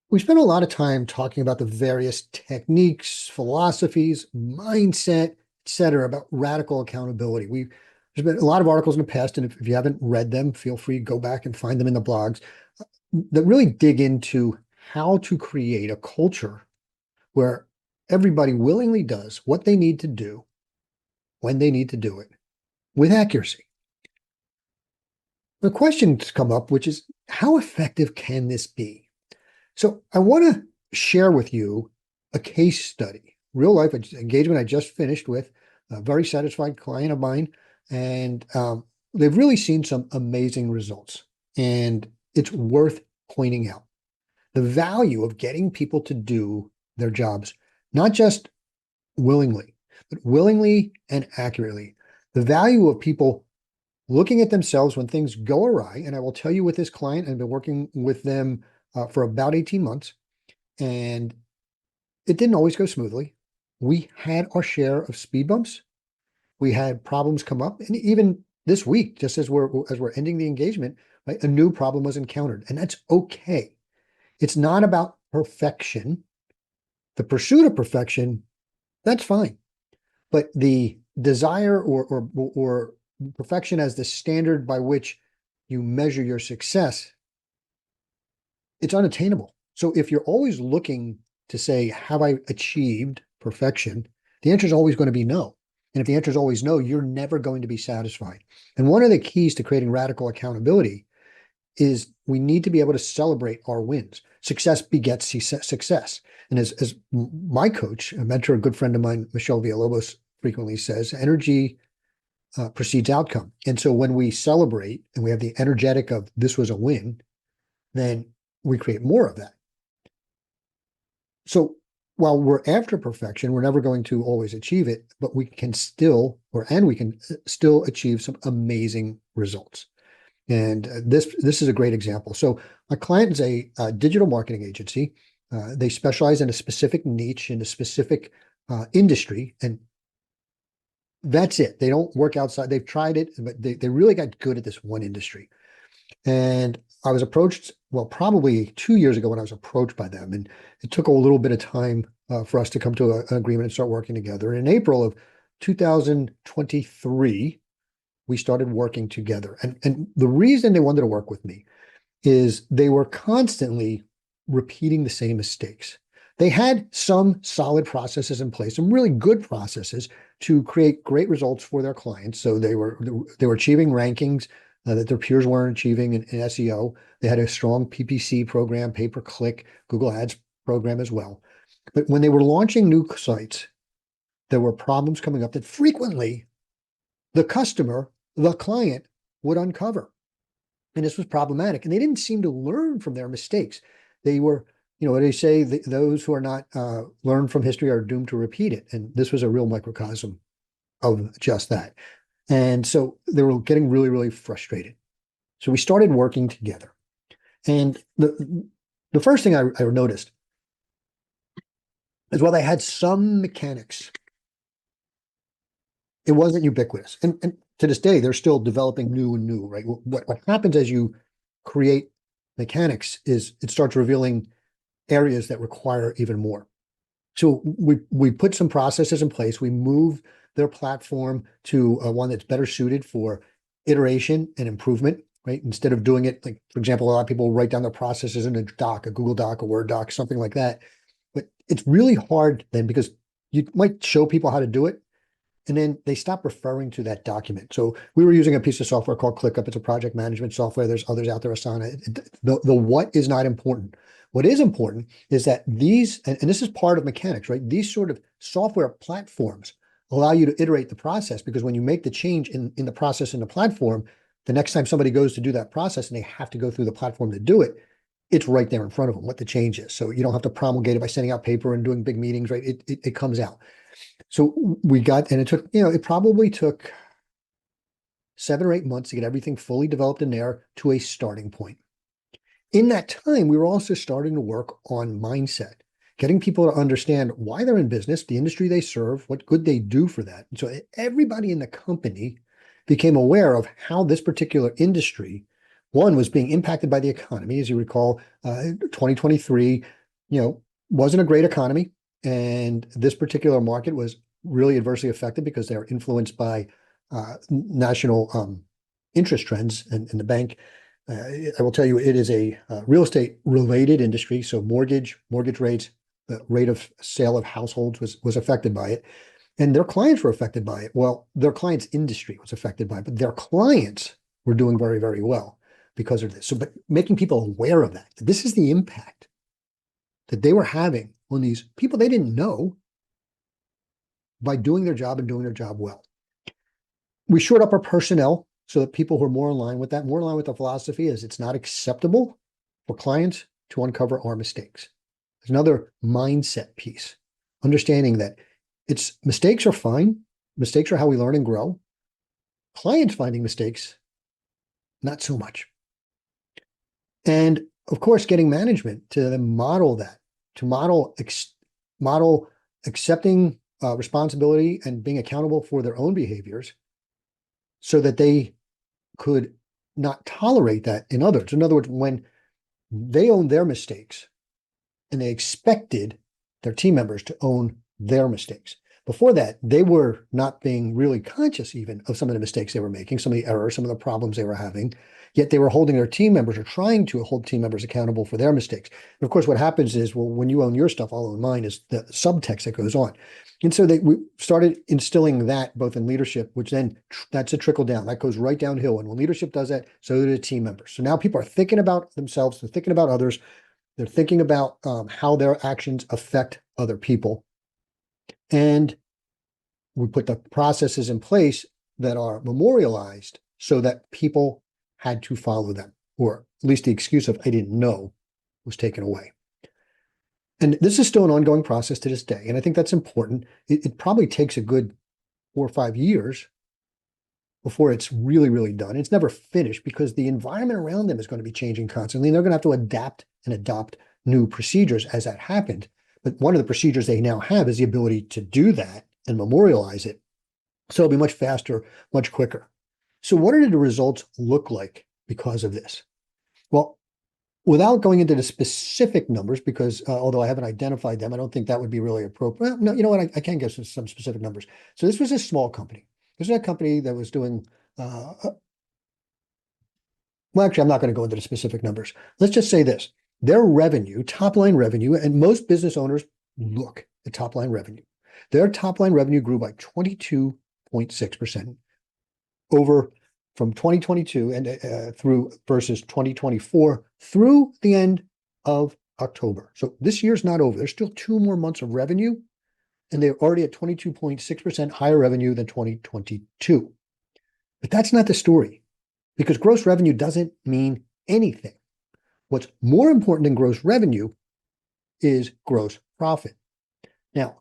We spent a lot of time talking about the various techniques, philosophies, mindset, etc., about radical accountability. There's been a lot of articles in the past, and if you haven't read them, feel free to go back and find them in the blogs that really dig into how to create a culture where everybody willingly does what they need to do when they need to do it with accuracy. The questions come up, which is how effective can this be? So I want to share with you a case study, real life engagement I just finished with a very satisfied client of mine, and they've really seen some amazing results. And it's worth pointing out the value of getting people to do their jobs, not just willingly, but willingly and accurately. The value of people looking at themselves when things go awry. And I will tell you with this client, I've been working with them for about 18 months, and it didn't always go smoothly. We had our share of speed bumps. We had problems come up, and even this week, just as we're ending the engagement, right, a new problem was encountered, and that's okay. It's not about perfection. The pursuit of perfection, that's fine, but the desire or perfection as the standard by which you measure your success, it's unattainable. So if you're always looking to say, have I achieved perfection? The answer is always going to be no. And if the answer is always no, you're never going to be satisfied. And one of the keys to creating radical accountability is we need to be able to celebrate our wins. Success begets success. And as my coach, a mentor, a good friend of mine, Michelle Villalobos, frequently says, energy precedes outcome. And so when we celebrate and we have the energetic of this was a win, then we create more of that. So while we're after perfection, we're never going to always achieve it, but we can still achieve some amazing results. And this is a great example. So my client is a digital marketing agency. They specialize in a specific niche, in a specific industry, and that's it. They don't work outside. They've tried it, but they really got good at this one industry. And I was approached, well, probably 2 years ago when I was approached by them. And it took a little bit of time for us to come to an agreement and start working together. And in April of 2023, we started working together. And the reason they wanted to work with me is they were constantly repeating the same mistakes. They had some solid processes in place, some really good processes to create great results for their clients. So they were achieving rankings that their peers weren't achieving in SEO. They had a strong PPC program, pay-per-click, Google Ads program as well. But when they were launching new sites, there were problems coming up that frequently the customer, the client, would uncover. And this was problematic. And they didn't seem to learn from their mistakes. They were, what they say, those who are not learn from history are doomed to repeat it. And this was a real microcosm of just that. And so they were getting really, really frustrated. So we started working together. And the first thing I noticed is while they had some mechanics, it wasn't ubiquitous. And to this day, they're still developing new and new, right? What happens as you create mechanics is it starts revealing areas that require even more. So we put some processes in place. We moved their platform to one that's better suited for iteration and improvement, right? Instead of doing it, like, for example, a lot of people write down their processes in a doc, a Google Doc, a Word doc, something like that. But it's really hard then because you might show people how to do it, and then they stop referring to that document. So we were using a piece of software called ClickUp. It's a project management software. There's others out there, Asana. The what is not important. What is important is that these, and this is part of mechanics, right? These sort of software platforms allow you to iterate the process, because when you make the change in the process in the platform, the next time somebody goes to do that process and they have to go through the platform to do it, it's right there in front of them what the change is. So you don't have to promulgate it by sending out paper and doing big meetings, right? It comes out. So we got, and it took, it probably took 7 or 8 months to get everything fully developed in there to a starting point. In that time, we were also starting to work on mindset, getting people to understand why they're in business, the industry they serve, what good they do for that. And so everybody in the company became aware of how this particular industry, one, was being impacted by the economy. As you recall, 2023, wasn't a great economy. And this particular market was really adversely affected because they're influenced by national interest trends. And the bank, I will tell you, it is a real estate related industry. So mortgage rates, the rate of sale of households was affected by it. And their clients were affected by it. Well, their clients' industry was affected by it, but their clients were doing very, very well because of this. So, but making people aware of that, this is the impact that they were having on these people they didn't know by doing their job and doing their job well. We shored up our personnel so that people who are more in line with that, more in line with the philosophy is it's not acceptable for clients to uncover our mistakes. There's another mindset piece, understanding that mistakes are fine. Mistakes are how we learn and grow. Clients finding mistakes, not so much. And of course, getting management to then model that, to model accepting responsibility and being accountable for their own behaviors so that they could not tolerate that in others. In other words, when they own their mistakes and they expected their team members to own their mistakes. Before that, they were not being really conscious even of some of the mistakes they were making, some of the errors, some of the problems they were having, yet they were holding their team members or trying to hold team members accountable for their mistakes. And of course, what happens is, well, when you own your stuff, I'll own mine is the subtext that goes on. And so we started instilling that both in leadership, which then that's a trickle down. That goes right downhill. And when leadership does that, so do the team members. So now people are thinking about themselves, they're thinking about others, they're thinking about how their actions affect other people. And we put the processes in place that are memorialized so that people had to follow them, or at least the excuse of I didn't know was taken away. And this is still an ongoing process to this day. And I think that's important. It probably takes a good 4 or 5 years before it's really, really done. It's never finished because the environment around them is going to be changing constantly. And they're going to have to adapt and adopt new procedures as that happened. But one of the procedures they now have is the ability to do that and memorialize it. So it'll be much faster, much quicker. So what did the results look like because of this? Well, without going into the specific numbers, because although I haven't identified them, I don't think that would be really appropriate. Well, no, you know what? I can give some specific numbers. So this was a small company. This is a company that was doing, well, actually, I'm not going to go into the specific numbers. Let's just say this. Their revenue, top line revenue, and most business owners look at top line revenue. Their top line revenue grew by 22.6% over from 2022 and through versus 2024 through the end of October. So this year's not over. There's still 2 more months of revenue, and they're already at 22.6% higher revenue than 2022. But that's not the story, because gross revenue doesn't mean anything. What's more important than gross revenue is gross profit. Now,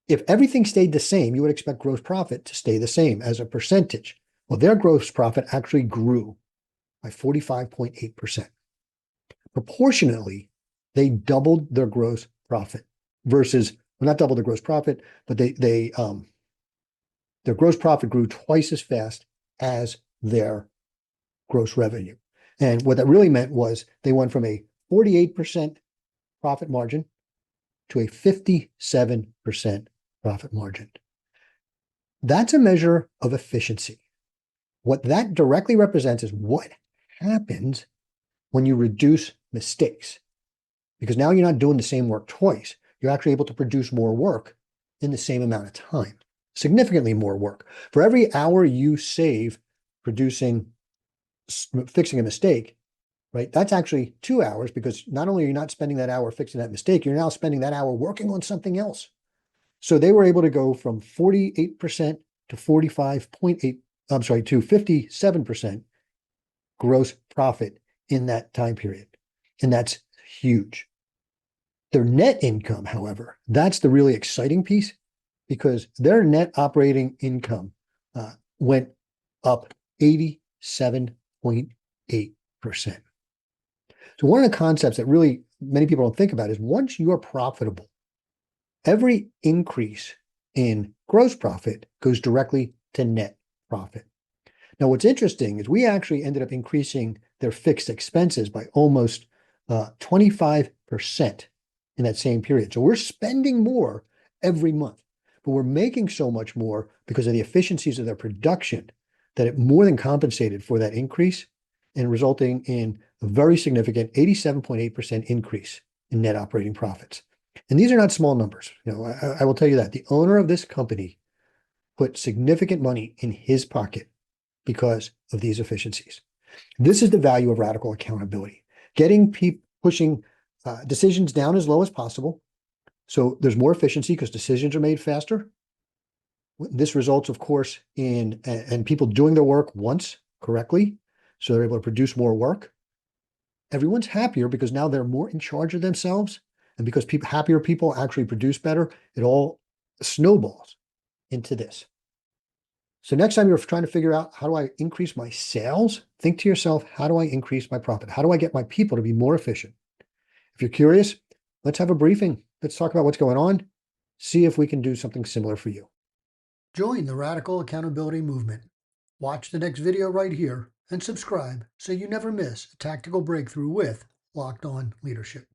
if everything stayed the same, you would expect gross profit to stay the same as a percentage. Well, their gross profit actually grew by 45.8%. Proportionately, they doubled their gross profit versus, well, not double the gross profit, but their gross profit grew twice as fast as their gross revenue. And what that really meant was they went from a 48% profit margin to a 57% profit margin. That's a measure of efficiency. What that directly represents is what happens when you reduce mistakes. Because now you're not doing the same work twice. You're actually able to produce more work in the same amount of time, significantly more work. For every hour you save fixing a mistake, right? That's actually 2 hours, because not only are you not spending that hour fixing that mistake, you're now spending that hour working on something else. So they were able to go from 48% to 45.8, I'm sorry, to 57% gross profit in that time period. And that's huge. Their net income, however, that's the really exciting piece, because their net operating income went up 87.8%. So one of the concepts that really many people don't think about is once you are profitable, every increase in gross profit goes directly to net profit. Now, what's interesting is we actually ended up increasing their fixed expenses by almost 25% in that same period. So we're spending more every month, but we're making so much more because of the efficiencies of their production that it more than compensated for that increase and resulting in a very significant 87.8% increase in net operating profits. And these are not small numbers. I will tell you that the owner of this company put significant money in his pocket because of these efficiencies. This is the value of radical accountability, getting people pushing decisions down as low as possible. So there's more efficiency because decisions are made faster. This results, of course, in and people doing their work once correctly. So they're able to produce more work. Everyone's happier because now they're more in charge of themselves. And because happier people actually produce better, it all snowballs into this. So next time you're trying to figure out how do I increase my sales, think to yourself, how do I increase my profit? How do I get my people to be more efficient? If you're curious, let's have a briefing. Let's talk about what's going on. See if we can do something similar for you. Join the Radical Accountability Movement. Watch the next video right here and subscribe so you never miss a tactical breakthrough with Locked On Leadership.